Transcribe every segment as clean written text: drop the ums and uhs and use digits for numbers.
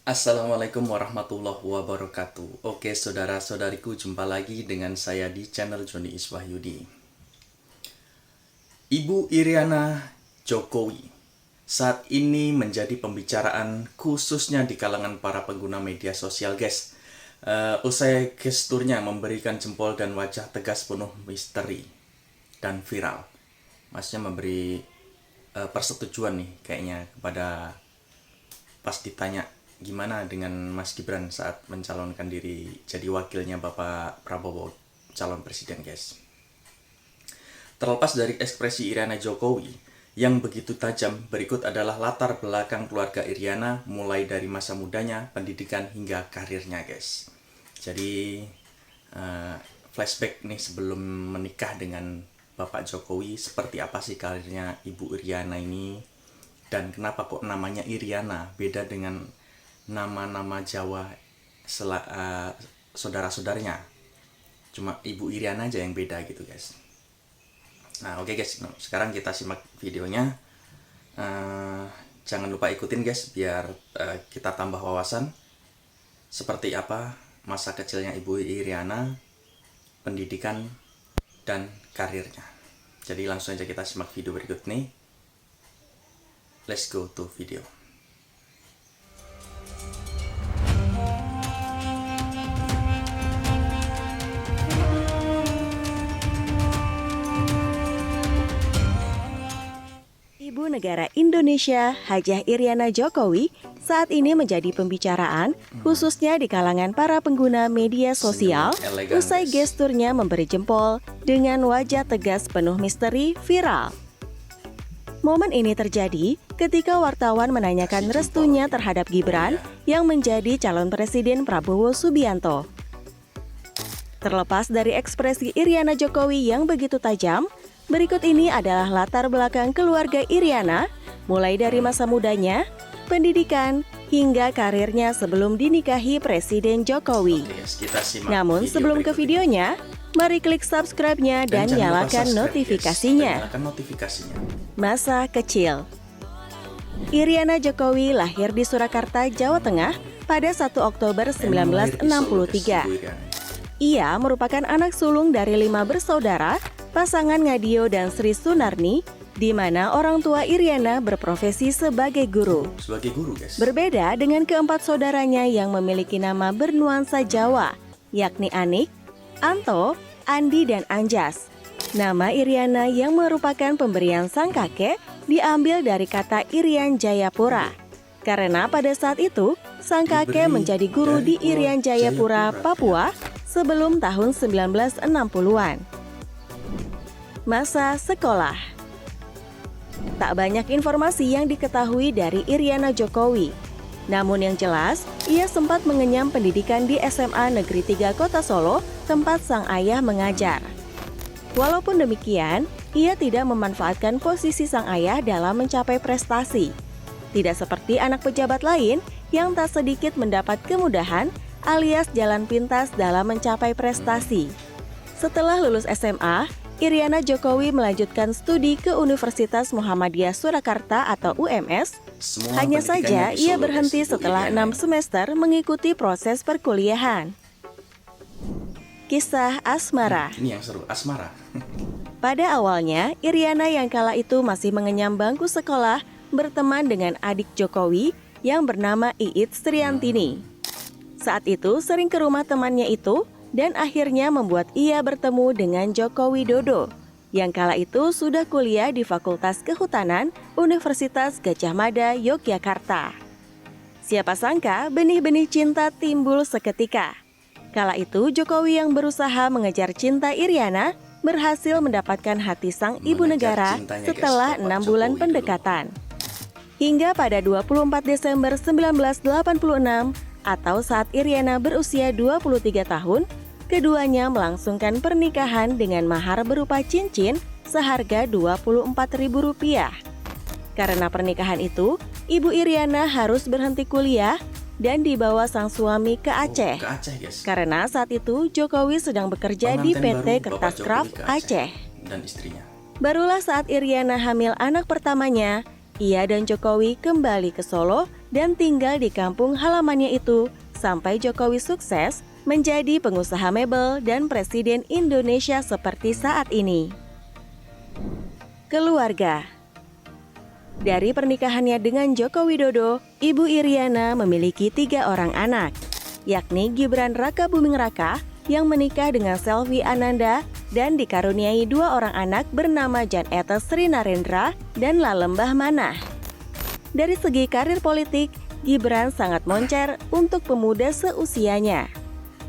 Assalamualaikum warahmatullahi wabarakatuh. Oke saudara-saudariku, jumpa lagi dengan saya di channel Joni Iswahyudi. Ibu Iriana Jokowi saat ini menjadi pembicaraan khususnya di kalangan para pengguna media sosial, guys. Usai gesturnya memberikan jempol dan wajah tegas penuh misteri dan viral. Maksudnya memberi persetujuan nih kayaknya kepada pas ditanya gimana dengan Mas Gibran saat mencalonkan diri jadi wakilnya Bapak Prabowo calon presiden, guys. Terlepas dari ekspresi Iriana Jokowi yang begitu tajam, berikut adalah latar belakang keluarga Iriana mulai dari masa mudanya, pendidikan hingga karirnya, guys. Jadi flashback nih sebelum menikah dengan Bapak Jokowi, seperti apa sih karirnya Ibu Iriana ini, dan kenapa kok namanya Iriana beda dengan nama-nama Jawa saudara-saudaranya. Cuma Ibu Iriana aja yang beda gitu, guys. Nah oke, guys, sekarang kita simak videonya. Jangan lupa ikutin, guys, biar kita tambah wawasan seperti apa masa kecilnya Ibu Iriana, pendidikan dan karirnya. Jadi langsung aja kita simak video berikut nih. Let's go to video. Ibu Negara Indonesia Hajah Iriana Jokowi saat ini menjadi pembicaraan khususnya di kalangan para pengguna media sosial usai gesturnya memberi jempol dengan wajah tegas penuh misteri viral. Momen ini terjadi ketika wartawan menanyakan restunya terhadap Gibran yang menjadi calon presiden Prabowo Subianto. Terlepas dari ekspresi Iriana Jokowi yang begitu tajam, berikut ini adalah latar belakang keluarga Iriana, mulai dari masa mudanya, pendidikan, hingga karirnya sebelum dinikahi Presiden Jokowi. Namun sebelum ke videonya, mari klik subscribe-nya dan nyalakan notifikasinya. Masa kecil. Iriana Jokowi lahir di Surakarta, Jawa Tengah pada 1 Oktober 1963. Ia merupakan anak sulung dari 5 bersaudara, pasangan Ngadio dan Sri Sunarni, di mana orang tua Iriana berprofesi sebagai guru. Guys. Berbeda dengan keempat saudaranya yang memiliki nama bernuansa Jawa, yakni Anik, Anto, Andi, dan Anjas. Nama Iriana yang merupakan pemberian sang kakek diambil dari kata Irian Jayapura. Karena pada saat itu, sang kakek menjadi guru di Irian Jayapura, Papua, sebelum tahun 1960-an. Masa sekolah. Tak banyak informasi yang diketahui dari Iriana Jokowi. Namun yang jelas, ia sempat mengenyam pendidikan di SMA Negeri 3 Kota Solo, tempat sang ayah mengajar. Walaupun demikian, ia tidak memanfaatkan posisi sang ayah dalam mencapai prestasi. Tidak seperti anak pejabat lain yang tak sedikit mendapat kemudahan alias jalan pintas dalam mencapai prestasi. Setelah lulus SMA, Iriana Jokowi melanjutkan studi ke Universitas Muhammadiyah Surakarta atau UMS. Hanya saja ia berhenti setelah 6 semester mengikuti proses perkuliahan. Kisah asmara. Ini yang seru, asmara. Pada awalnya, Iriana yang kala itu masih mengenyam bangku sekolah berteman dengan adik Jokowi yang bernama Iit Striantini. Saat itu sering ke rumah temannya itu dan akhirnya membuat ia bertemu dengan Joko Widodo yang kala itu sudah kuliah di Fakultas Kehutanan Universitas Gadjah Mada, Yogyakarta. Siapa sangka benih-benih cinta timbul seketika. Kala itu Jokowi yang berusaha mengejar cinta Iriana berhasil mendapatkan hati sang ibu negara setelah 6 bulan pendekatan. Hingga pada 24 Desember 1986 atau saat Iriana berusia 23 tahun, keduanya melangsungkan pernikahan dengan mahar berupa cincin seharga Rp24.000. Karena pernikahan itu, Ibu Iriana harus berhenti kuliah dan dibawa sang suami ke Aceh. Karena saat itu Jokowi sedang bekerja di PT Kertascraft Aceh. Dan istrinya. Barulah saat Iriana hamil anak pertamanya, ia dan Jokowi kembali ke Solo dan tinggal di kampung halamannya itu sampai Jokowi sukses menjadi pengusaha mebel dan presiden Indonesia seperti saat ini. Keluarga. Dari pernikahannya dengan Joko Widodo, Ibu Iriana memiliki 3 orang anak, yakni Gibran Raka Buming Raka yang menikah dengan Selvi Ananda dan dikaruniai 2 orang anak bernama Jan Etes Sri Narendra dan Lalembah Manah. Dari segi karir politik, Gibran sangat moncer untuk pemuda seusianya.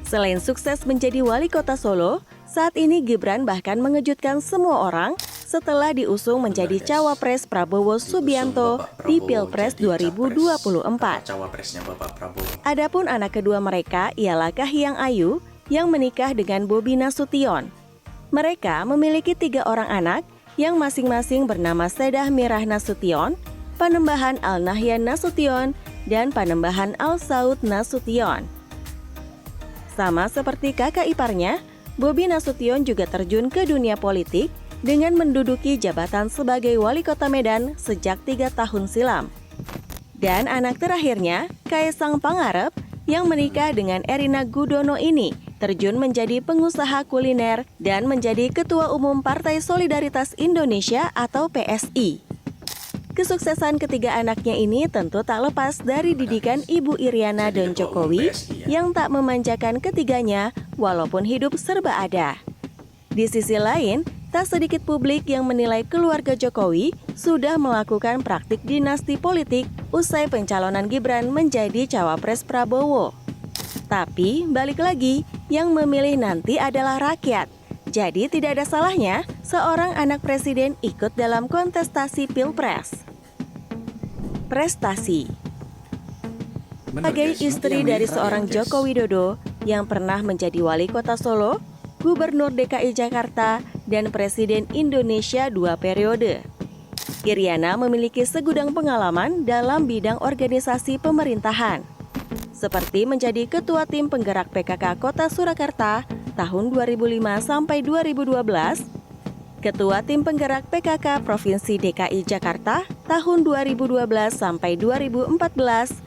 Selain sukses menjadi wali kota Solo, saat ini Gibran bahkan mengejutkan semua orang setelah diusung menjadi cawapres Prabowo Subianto di Pilpres 2024. Cawapresnya Bapak Prabowo. Adapun anak kedua mereka ialah Kahiyang Ayu yang menikah dengan Bobi Nasution. Mereka memiliki 3 orang anak yang masing-masing bernama Sedah Mirah Nasution, Panembahan Al-Nahyan Nasution, dan Panembahan Al-Saud Nasution. Sama seperti kakak iparnya, Bobi Nasution juga terjun ke dunia politik dengan menduduki jabatan sebagai wali kota Medan sejak 3 tahun silam. Dan anak terakhirnya, Kaesang Pangarep, yang menikah dengan Erina Gudono ini terjun menjadi pengusaha kuliner dan menjadi Ketua Umum Partai Solidaritas Indonesia atau PSI. Kesuksesan ketiga anaknya ini tentu tak lepas dari didikan Ibu Iriana dan Jokowi yang tak memanjakan ketiganya walaupun hidup serba ada. Di sisi lain, tak sedikit publik yang menilai keluarga Jokowi sudah melakukan praktik dinasti politik usai pencalonan Gibran menjadi cawapres Prabowo. Tapi balik lagi, yang memilih nanti adalah rakyat. Jadi tidak ada salahnya seorang anak presiden ikut dalam kontestasi Pilpres. Prestasi. Sebagai istri dari seorang Joko Widodo yang pernah menjadi wali kota Solo, Gubernur DKI Jakarta, dan Presiden Indonesia 2 periode, Iriana memiliki segudang pengalaman dalam bidang organisasi pemerintahan, seperti menjadi Ketua Tim Penggerak PKK Kota Surakarta tahun 2005 sampai 2012, Ketua Tim Penggerak PKK Provinsi DKI Jakarta tahun 2012 sampai 2014,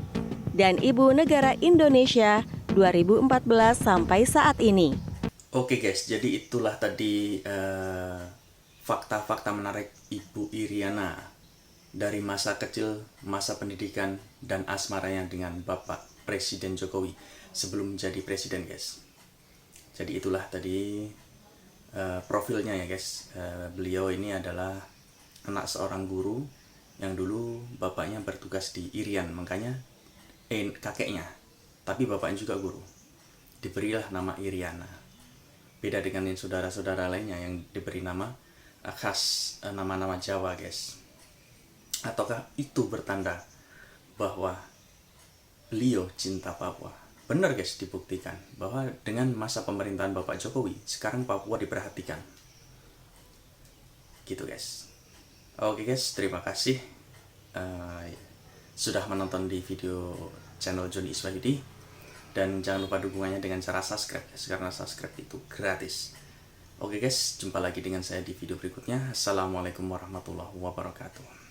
dan Ibu Negara Indonesia 2014 sampai saat ini. Oke guys, jadi itulah tadi fakta-fakta menarik Ibu Iriana dari masa kecil, masa pendidikan, dan asmaranya dengan Bapak Presiden Jokowi sebelum jadi presiden guys. Jadi itulah tadi profilnya ya guys. Beliau ini adalah anak seorang guru yang dulu bapaknya bertugas di Irian, makanya kakeknya, tapi bapaknya juga guru. Diberilah nama Iriana. Beda dengan saudara-saudara lainnya yang diberi nama khas nama-nama Jawa guys. Ataukah itu bertanda bahwa beliau cinta Papua? Benar guys, dibuktikan bahwa dengan masa pemerintahan Bapak Jokowi, sekarang Papua diperhatikan. Gitu guys. Oke guys, terima kasih sudah menonton di video channel Joni Iswahyudi. Dan jangan lupa dukungannya dengan cara subscribe guys, karena subscribe itu gratis. Oke guys, jumpa lagi dengan saya di video berikutnya. Assalamualaikum warahmatullahi wabarakatuh.